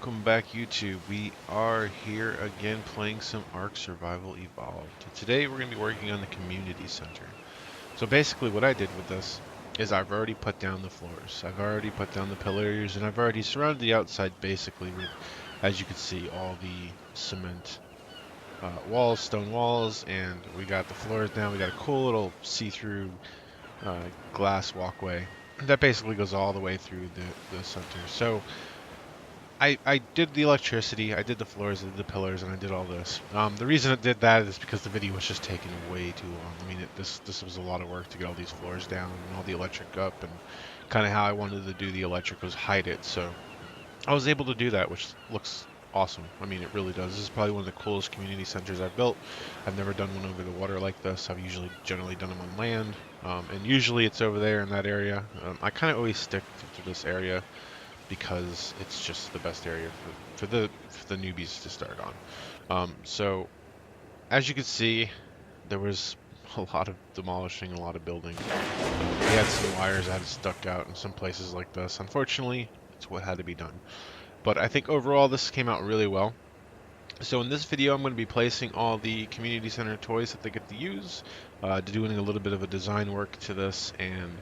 welcome back YouTube. We are here again playing some Ark Survival Evolved. Today we're going to be working on the community center. So basically what I did with this is I've already put down the floors. I've already put down the pillars and I've already surrounded the outside basically with, as you can see, all the cement walls, stone walls, and we got the floors down. We got a cool little see-through glass walkway that basically goes all the way through the center. So I did the electricity, I did the floors, I did the pillars, and I did all this. The reason I did that is because the video was just taking way too long. I mean, this was a lot of work to get all these floors down and all the electric up, and kind of how I wanted to do the electric was hide it. So I was able to do that, which looks awesome. I mean, it really does. This is probably one of the coolest community centers I've built. I've never done one over the water like this. I've generally done them on land, and usually it's over there in that area. I kind of always stick to this area because it's just the best area for the newbies to start on. So as you can see, there was a lot of demolishing, a lot of building. We had some wires that had stuck out in some places like this. Unfortunately, it's what had to be done. But I think overall this came out really well. So in this video, I'm going to be placing all the community center toys that they get to use, doing a little bit of a design work to this, and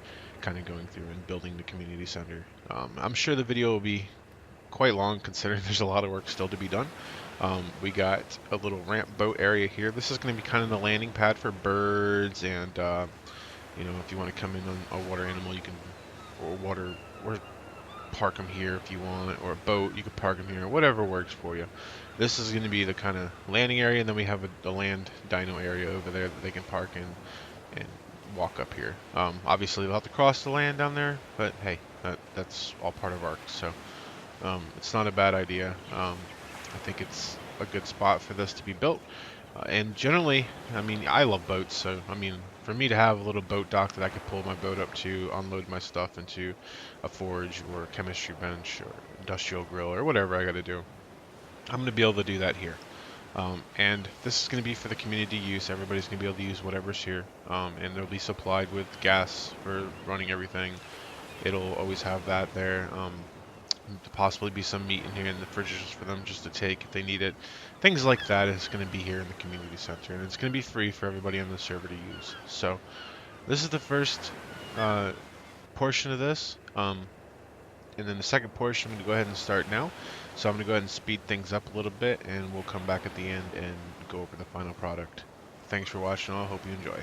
kind of going through and building the community center. I'm sure the video will be quite long considering there's a lot of work still to be done. We got a little ramp boat area here. This is going to be kind of the landing pad for birds, and you know, if you want to come in on a water animal, you can, or park them here if you want, or a boat, you can park them here, whatever works for you. This is going to be the kind of landing area, and then we have a land dino area over there that they can park in and walk up here. Obviously they'll have to cross the land down there, but hey, that's all part of Ark, so it's not a bad idea. I think it's a good spot for this to be built. And generally, I mean, I love boats, so I mean, for me to have a little boat dock that I could pull my boat up to, unload my stuff into a forge or a chemistry bench or industrial grill or whatever I got to do, I'm going to be able to do that here. And this is going to be for the community use. Everybody's going to be able to use whatever's here, and they'll be supplied with gas for running everything. It'll always have that there. Possibly be some meat in here in the fridges for them just to take if they need it. Things like that is going to be here in the community center, and it's going to be free for everybody on the server to use. So this is the first portion of this, and then the second portion I'm going to go ahead and start now. So I'm going to go ahead and speed things up a little bit, and we'll come back at the end and go over the final product. Thanks for watching all. Hope you enjoy.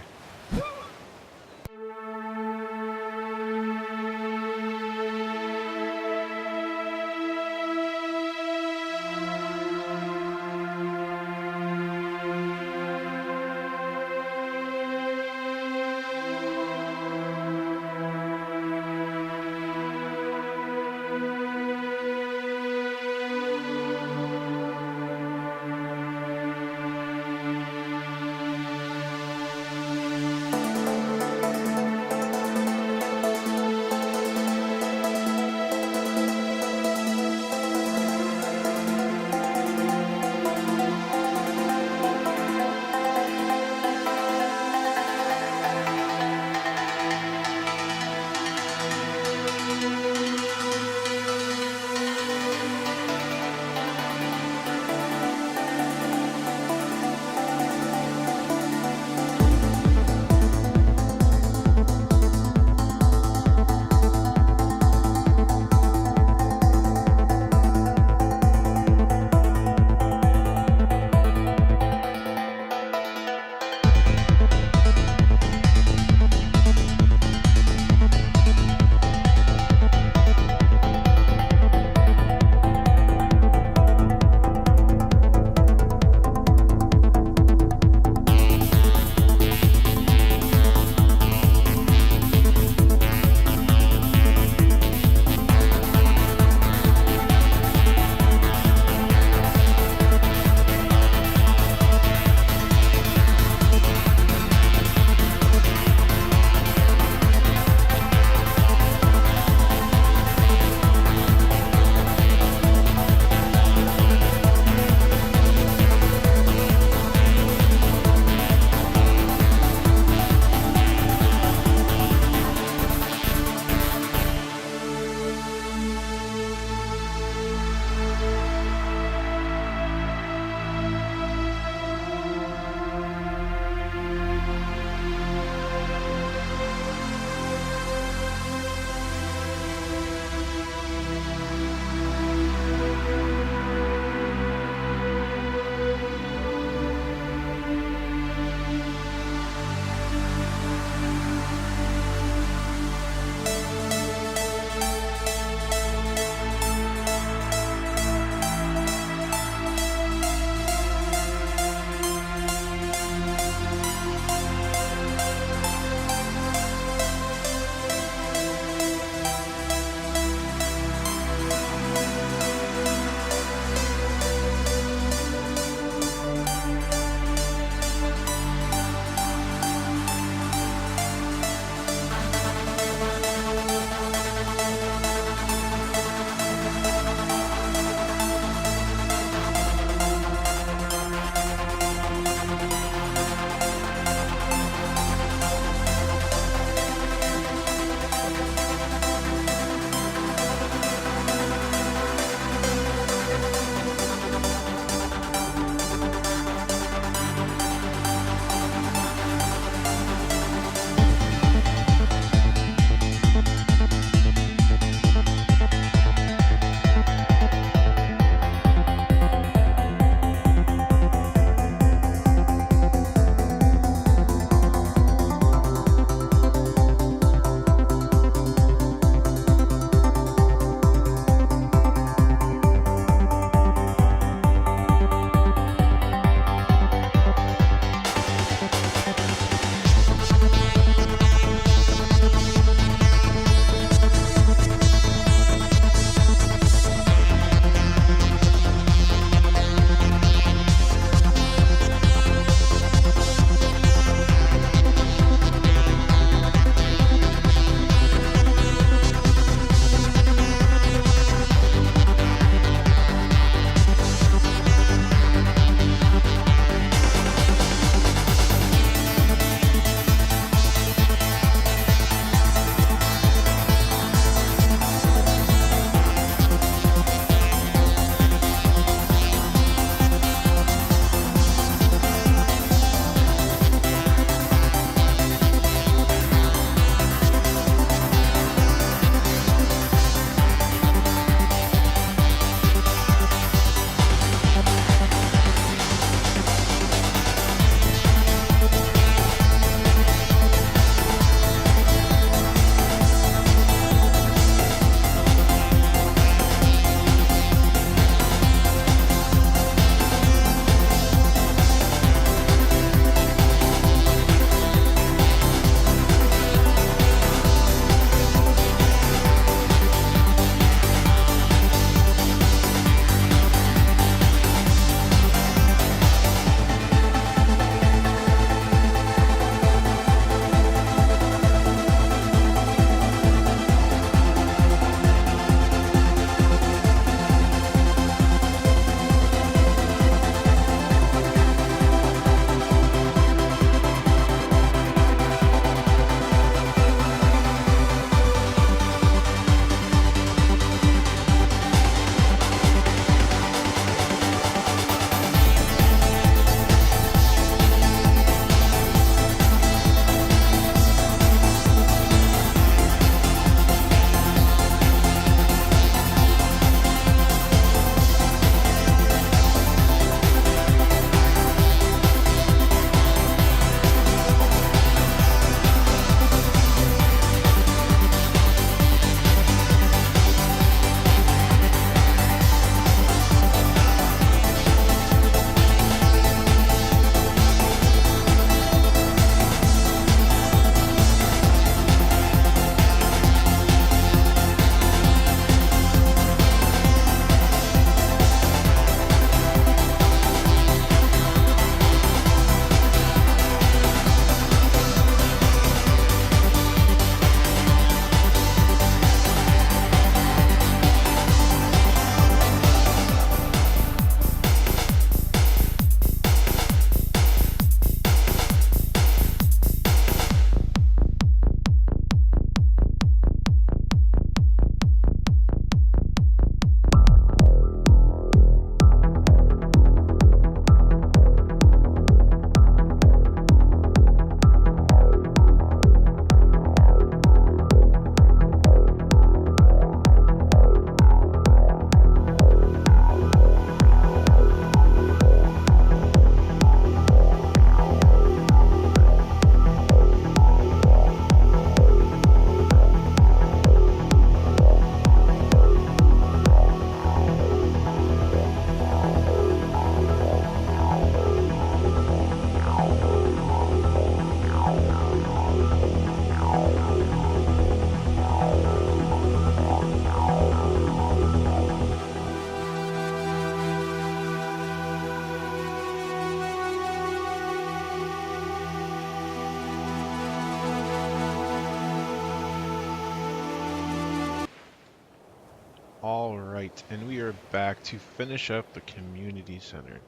Alright, and we are back to finish up the community center.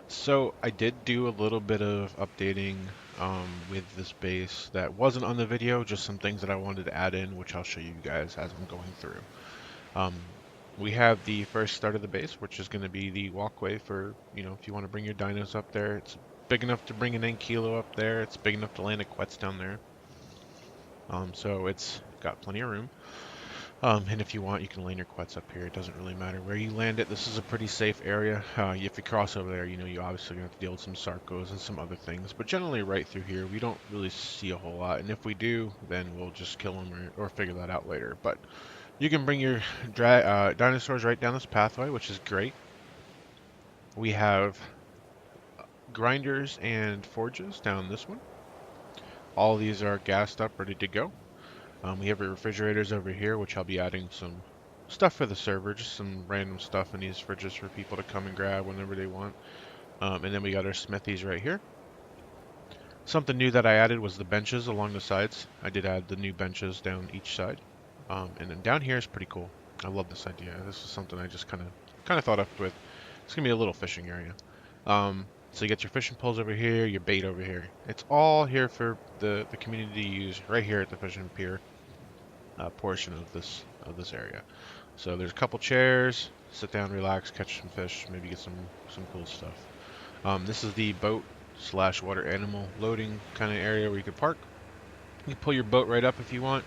So I did do a little bit of updating with this base that wasn't on the video, just some things that I wanted to add in, which I'll show you guys as I'm going through. Um, we have the first start of the base, which is going to be the walkway for, if you want to bring your dinos up there. It's big enough to bring an Ankylo up there. It's big enough to land a Quetz down there. So it's got plenty of room. And if you want, you can land your Quetz up here. It doesn't really matter where you land it. This is a pretty safe area. If you cross over there, you obviously have to deal with some Sarcos and some other things. But generally right through here, we don't really see a whole lot. And if we do, then we'll just kill them or figure that out later. But you can bring your dinosaurs right down this pathway, which is great. We have grinders and forges down this one. All these are gassed up, ready to go. We have our refrigerators over here, which I'll be adding some stuff for the server, just some random stuff in these fridges for people to come and grab whenever they want. And then we got our smithies right here. Something new that I added was the benches along the sides. I did add the new benches down each side. And then down here is pretty cool. I love this idea. This is something I just kind of thought up with. It's gonna be a little fishing area. So you get your fishing poles over here, your bait over here. It's all here for the community to use right here at the fishing pier portion of this area. So there's a couple chairs, sit down, relax, catch some fish, maybe get some cool stuff. This is the boat / water animal loading kind of area where you could park. You can pull your boat right up if you want,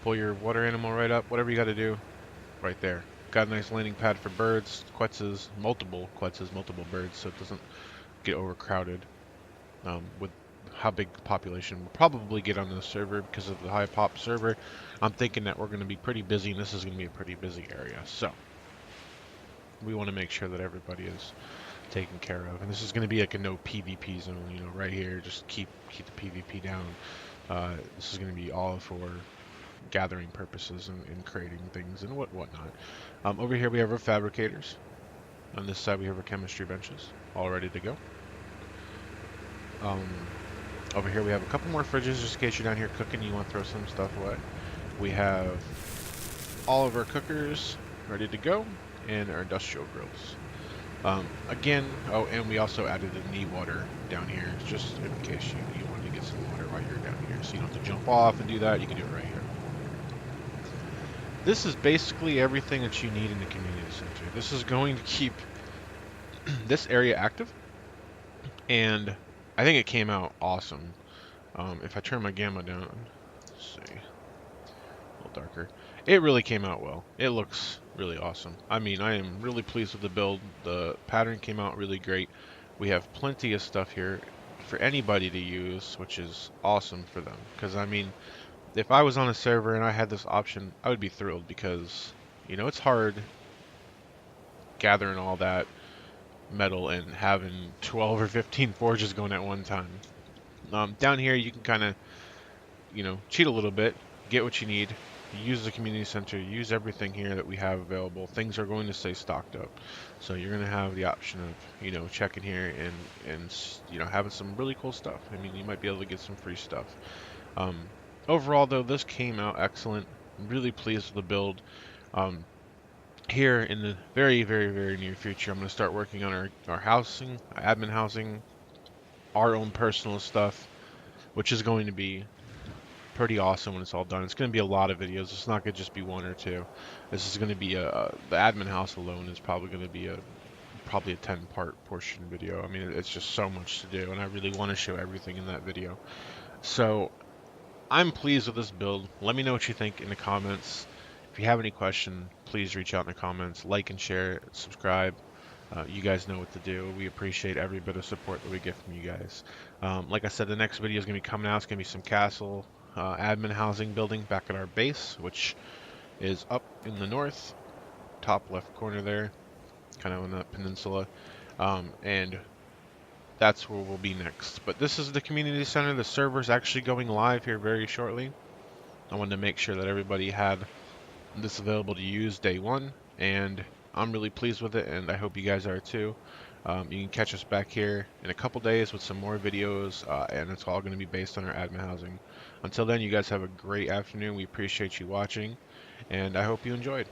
pull your water animal right up, whatever you got to do, right there. Got a nice landing pad for birds, Quetzes, multiple Quetzes, multiple birds, so it doesn't get overcrowded. With how big the population will probably get on the server because of the high pop server, I'm thinking that we're going to be pretty busy, and this is going to be a pretty busy area. So we want to make sure that everybody is taken care of, and this is going to be like a no PvP zone. Right here, just keep the PvP down. This is going to be all for gathering purposes and creating things and whatnot. Over here we have our fabricators. On this side we have our chemistry benches, all ready to go. Over here we have a couple more fridges just in case you're down here cooking and you want to throw some stuff away. We have all of our cookers ready to go and our industrial grills. Again, and we also added a knee water down here just in case you wanted to get some water while you're down here. So you don't have to jump off and do that, you can do it right here. This is basically everything that you need in the community center. This is going to keep this area active, and I think it came out awesome. If I turn my gamma down, let's see, a little darker, it really came out well. It looks really awesome. I mean, I am really pleased with the build. The pattern came out really great. We have plenty of stuff here for anybody to use, which is awesome for them. Because, I mean, if I was on a server and I had this option, I would be thrilled because, it's hard gathering all that metal and having 12 or 15 forges going at one time. Down here you can kind of, cheat a little bit, get what you need, use the community center, use everything here that we have available. Things are going to stay stocked up, so you're going to have the option of, checking here and having some really cool stuff. I mean, you might be able to get some free stuff. Overall though, this came out excellent. I'm really pleased with the build. Here in the very, very, very near future, I'm going to start working on our housing, admin housing, our own personal stuff, which is going to be pretty awesome when it's all done. It's going to be a lot of videos. It's not going to just be one or two. This is going to be the admin house alone is probably going to be probably a 10-part portion video. I mean, it's just so much to do, and I really want to show everything in that video. So I'm pleased with this build. Let me know what you think in the comments. If you have any question, please reach out in the comments, like and share, subscribe. You guys know what to do. We appreciate every bit of support that we get from you guys. Like I said, the next video is going to be coming out. It's going to be some castle admin housing building back at our base, which is up in the north, top left corner there, kind of on that peninsula. And that's where we'll be next. But this is the community center. The server's actually going live here very shortly. I wanted to make sure that everybody had this available to use day one, and I'm really pleased with it, and I hope you guys are too. You can catch us back here in a couple days with some more videos, and it's all going to be based on our admin housing. Until then, you guys have a great afternoon. We appreciate you watching, and I hope you enjoyed.